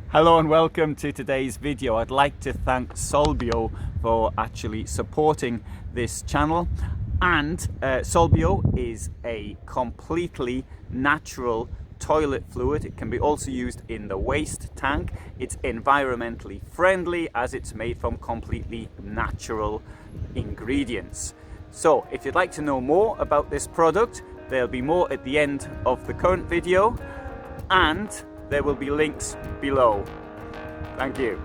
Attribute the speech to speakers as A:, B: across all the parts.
A: Hello and welcome to today's video. I'd like to thank Solbo for actually supporting this channel. And Solbo is a completely natural toilet fluid. It can be also used in the waste tank. It's environmentally friendly as it's made from completely natural ingredients. So if you'd like to know more about this product, there'll be more at the end of the current video, and there will be links below. Thank you.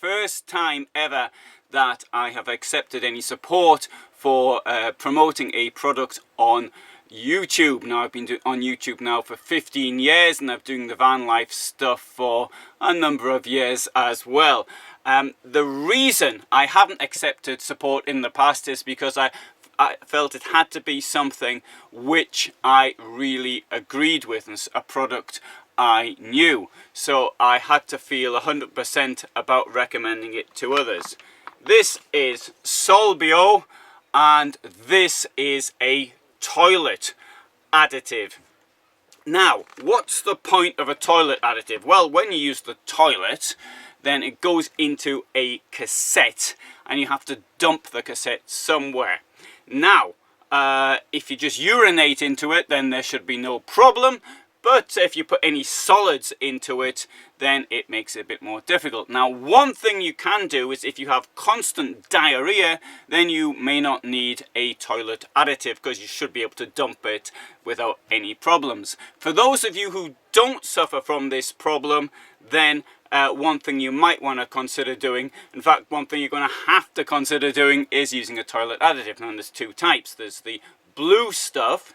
A: first time ever that I have accepted any support for promoting a product on YouTube. Now, I've been on YouTube now for 15 years, and I've been doing the van life stuff for a number of years as well. The reason I haven't accepted support in the past is because I felt it had to be something which I really agreed with, and a product I knew. So I had to feel 100% about recommending it to others. This is Solbo, and this is a toilet additive. Now, what's the point of a toilet additive? Well, when you use the toilet, then it goes into a cassette, and you have to dump the cassette somewhere. Now, if you just urinate into it, then there should be no problem. But if you put any solids into it, then it makes it a bit more difficult. Now, one thing you can do is if you have constant diarrhea, then you may not need a toilet additive, because you should be able to dump it without any problems. For those of you who don't suffer from this problem, then one thing you might want to consider doing, in fact, one thing you're going to have to consider doing, is using a toilet additive. Now, there's two types. There's the blue stuff,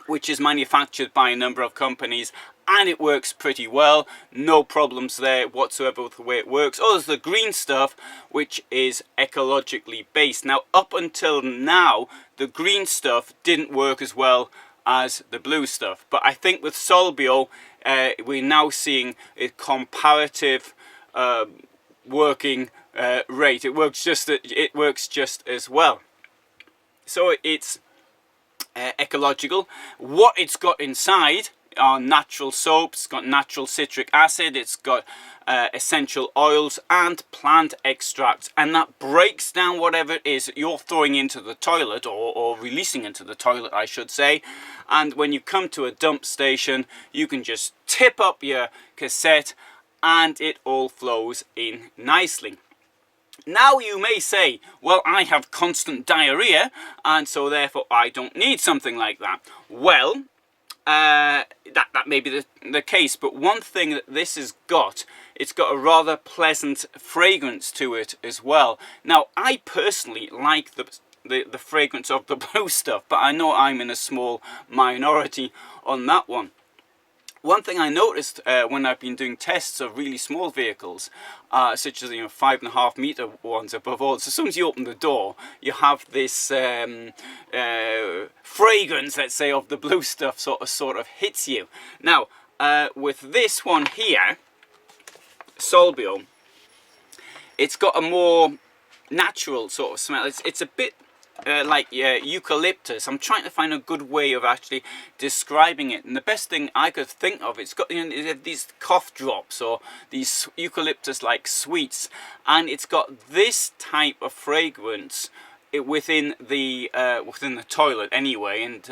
A: which is manufactured by a number of companies, and it works pretty well. No problems there whatsoever with the way it works. Oh, there's the green stuff, which is ecologically based. Now, up until now, the green stuff didn't work as well as the blue stuff. But I think with Solbo, we're now seeing a comparative working rate. It works just as well. So it's ecological. What it's got inside are natural soaps, it's got natural citric acid, it's got essential oils and plant extracts, and that breaks down whatever it is that you're throwing into the toilet, or releasing into the toilet, I should say. And when you come to a dump station, you can just tip up your cassette and it all flows in nicely. Now, you may say, well, I have constant diarrhea, and so therefore I don't need something like that. Well, that may be the case, but one thing that this has got, it's got a rather pleasant fragrance to it as well. Now, I personally like the fragrance of the blue stuff, but I know I'm in a small minority on that one. One thing I noticed when I've been doing tests of really small vehicles, such as 5.5 meter ones above all, so as soon as you open the door, you have this fragrance, let's say, of the blue stuff sort of hits you. Now, with this one here, Solbo, it's got a more natural sort of smell. It's a bit like eucalyptus. I'm trying to find a good way of actually describing it, and the best thing I could think of, it's got these cough drops, or these eucalyptus like sweets, and it's got this type of fragrance within the toilet anyway. And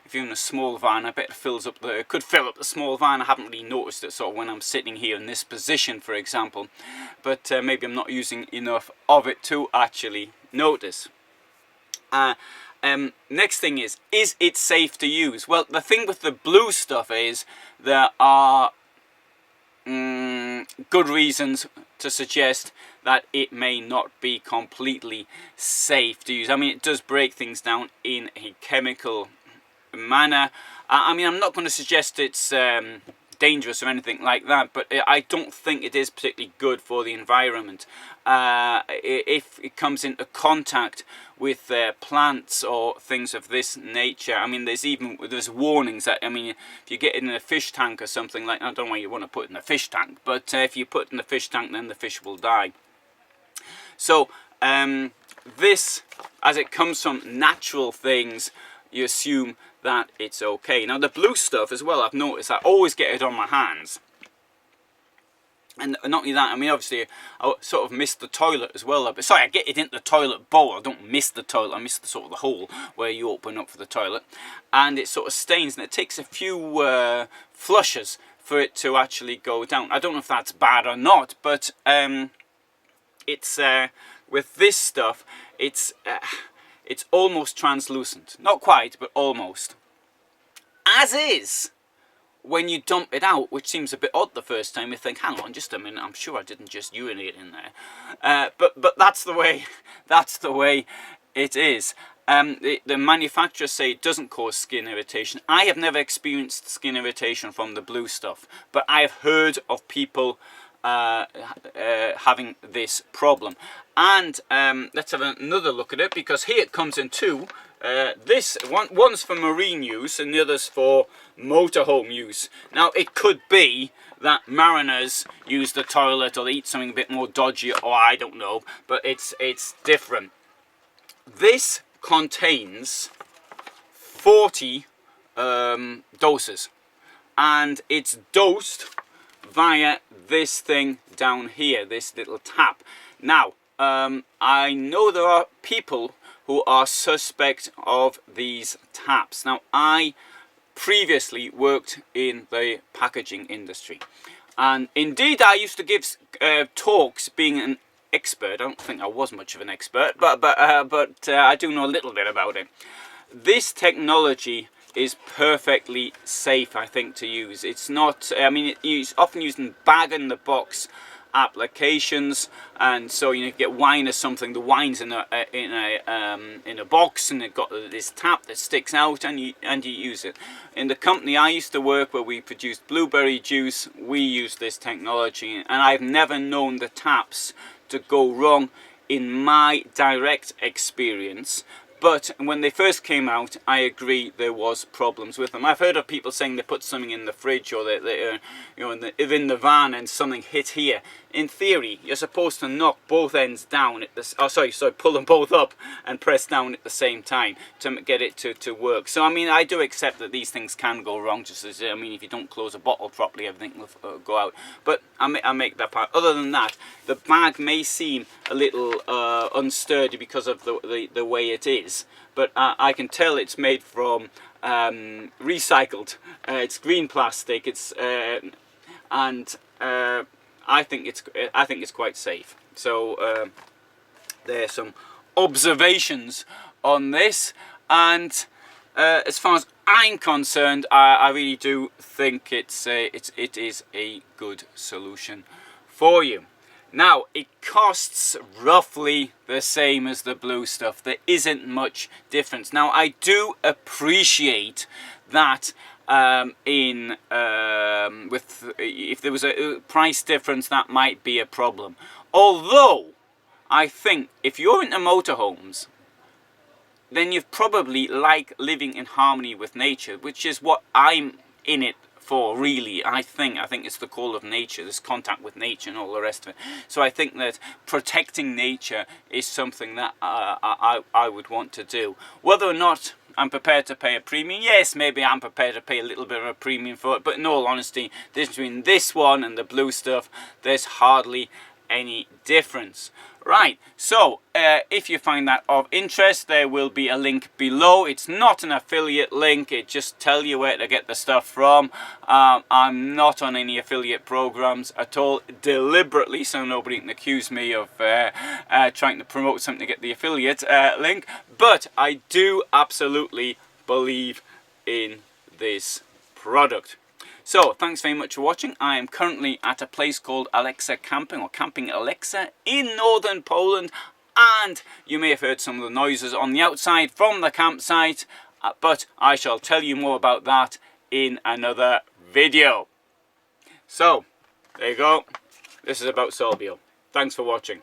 A: if you're in a small van, I bet it could fill up the small van. I haven't really noticed it sort of when I'm sitting here in this position, for example, but maybe I'm not using enough of it to actually notice. Next thing is it safe to use? Well, the thing with the blue stuff is there are good reasons to suggest that it may not be completely safe to use. I mean, it does break things down in a chemical manner. I mean, I'm not going to suggest it's dangerous or anything like that, but I don't think it is particularly good for the environment. If it comes into contact with plants or things of this nature, I mean, there's warnings that, I mean, if you get it in a fish tank or something like that, I don't know why you want to put it in a fish tank, but if you put it in the fish tank, then the fish will die. So this, as it comes from natural things, you assume that it's okay. Now, the blue stuff as well, I've noticed I always get it on my hands. And not only that, I mean, obviously, I sort of miss the toilet as well. But sorry, I get it into the toilet bowl. I don't miss the toilet. I miss the sort of the hole where you open up for the toilet. And it sort of stains, and it takes a few flushes for it to actually go down. I don't know if that's bad or not, but it's with this stuff, it's almost translucent. Not quite, but almost. As is when you dump it out, which seems a bit odd the first time, you think, hang on just a minute, I'm sure I didn't just urinate in there. But that's the way it is. The manufacturers say it doesn't cause skin irritation. I have never experienced skin irritation from the blue stuff, but I have heard of people having this problem. And let's have another look at it, because here it comes in two. One's for marine use and the other's for motorhome use. Now it could be that mariners use the toilet or they eat something a bit more dodgy, or I don't know, but it's different. This contains 40 doses, and it's dosed via this thing down here, this little tap. Now I know there are people who are suspect of these taps. Now I previously worked in the packaging industry, and indeed I used to give talks being an expert. I don't think I was much of an expert, but I do know a little bit about it. This technology is perfectly safe, I think, to use. It's not, I mean, it's often used in bag-in-the-box applications, and so you get wine or something. The wine's in a box, and they've got this tap that sticks out, and you use it. In the company I used to work, where we produced blueberry juice, we used this technology, and I've never known the taps to go wrong in my direct experience. But when they first came out, I agree there was problems with them. I've heard of people saying they put something in the fridge, or they you know, in the van, and something hit here. In theory, you're supposed to knock both ends down at the, sorry, pull them both up and press down at the same time to get it to work. So I mean, I do accept that these things can go wrong. Just as, I mean, if you don't close a bottle properly, everything will go out. But I make that part. Other than that, the bag may seem a little unsturdy because of the way it is. But I can tell it's made from recycled. It's green plastic. It's and I think it's quite safe. So there's some observations on this, and as far as I'm concerned, I really do think it is a good solution for you. Now, it costs roughly the same as the blue stuff. There isn't much difference. Now, I do appreciate that if there was a price difference, that might be a problem. Although, I think if you're into motorhomes, then you probably like living in harmony with nature, which is what I'm in it for, really. I think it's the call of nature, this contact with nature and all the rest of it. So I think that protecting nature is something that I would want to do. Whether or not I'm prepared to pay a premium, yes, maybe I'm prepared to pay a little bit of a premium for it, but in all honesty, between this one and the blue stuff, there's hardly any difference. Right, so if you find that of interest, there will be a link below. It's not an affiliate link, it just tells you where to get the stuff from. I'm not on any affiliate programs at all, deliberately, so nobody can accuse me of trying to promote something to get the affiliate link. But I do absolutely believe in this product. So, thanks very much for watching. I am currently at a place called Alexa Camping, or Camping Alexa, in northern Poland, and you may have heard some of the noises on the outside from the campsite, but I shall tell you more about that in another video. So, there you go. This is about Solbo. Thanks for watching.